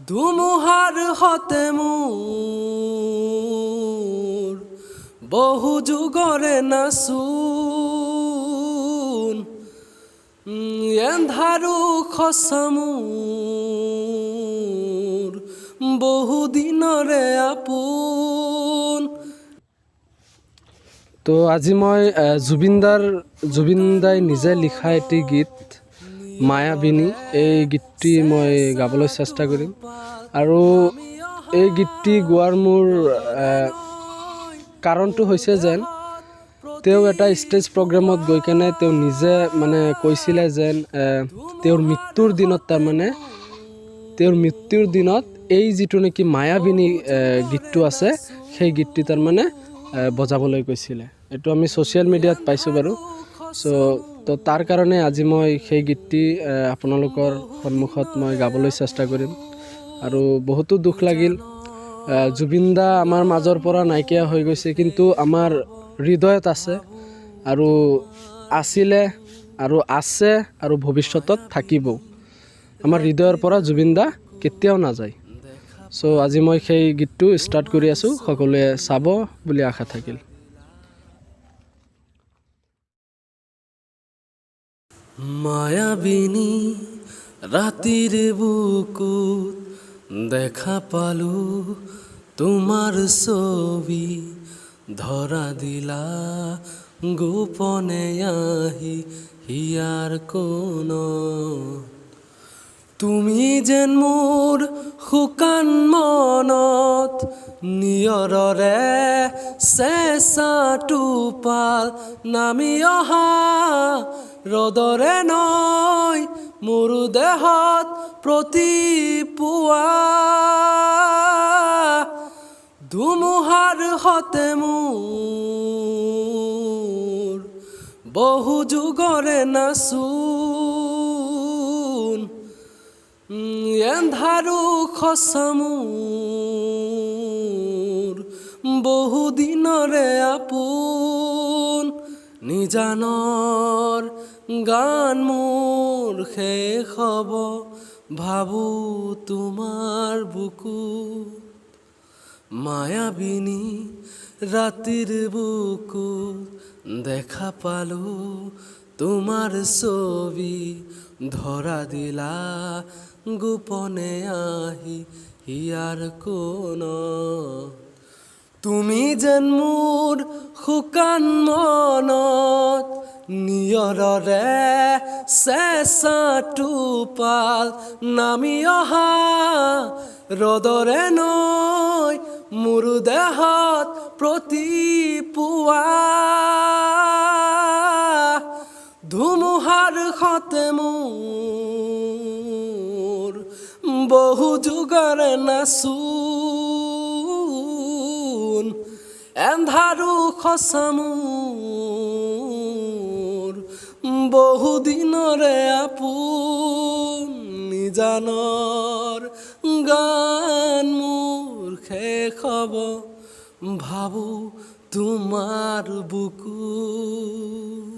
ধুমুহার হতে মোর বহু যুগরে নাচুন এন্ধারু খসামুর বহু দিনরে আপোন। তো আজি মই জুবিন দাই নিজে লিখা এটি গীত মায়াবিনী, এই গীতটি মই গাবলৈ চেষ্টা কৰিম। আৰু এই গীতটি গোৱাৰ মোৰ কাৰণটো হৈছে যেন তেওঁ এটা ষ্টেজ প্ৰগ্ৰামত গৈ কেনে তেওঁ নিজে কৈছিলে যেন তেওঁৰ মৃত্যুৰ দিনত এই যিটো নেকি মায়াবিনী গীতটো আছে সেই গীতটি বজাবলৈ কৈছিলে। এইটো আমি ছ'চিয়েল মিডিয়াত পাইছোঁ বাৰু। তো তাৰ কাৰণে আজি মই সেই গীতটি আপোনালোকৰ সন্মুখত মই গাবলৈ চেষ্টা কৰিম। আৰু বহুতো দুখ লাগিল, জুবিন দা আমাৰ মাজৰ পৰা নাইকিয়া হৈ গৈছে, কিন্তু আমাৰ হৃদয়ত আছে আৰু আছিলে আৰু আছে আৰু ভৱিষ্যতত থাকিব। আমাৰ হৃদয়ৰ পৰা জুবিন দা কেতিয়াও নাযায়। আজি মই সেই গীতটো ষ্টাৰ্ট কৰি আছোঁ, সকলোৱে চাব বুলি আশা থাকিল। মায়াবিনী ৰাতিৰ বুকুত দেখা পালো তোমাৰ ছবি, ধৰা দিলা গোপনে আহি হিয়াৰ কোণত। তুমি যেন মোৰ শুকান মনত নিয়ৰৰে চেঁচা টোপাল নামি অহা ৰ'দৰে নৈ মোৰ দেহত প্ৰতিপুৱা। ধুমুহাৰ হতে মোৰ বহু যুগৰে নাচুন এন্ধাৰু খসামুৰ বহু দিনৰে আপোন। নিজানৰ গান মোৰ শেষ হ'ব ভাবো তোমাৰ বুকুত। মায়াবিনী ৰাতিৰ বুকুত দেখা পালো তোমাৰ ছবি, ধৰা দিলা গোপনে আহি হিয়াৰ কোণত। তুমি যেন মোৰ শুকান মনত নিয়ৰৰে চেঁচা টোপাল নামি অহা ৰ'দৰে নৈ মোৰ দেহত প্ৰতিপুৱা। ধুমুহাৰ সতে মোৰ বহু যুগৰে নাচুন এন্ধাৰু খসামুৰ বহু দিনৰে আপোন। নিজানৰ গান মোৰ শেষ হ'ব ভাবো তোমাৰ বুকুত।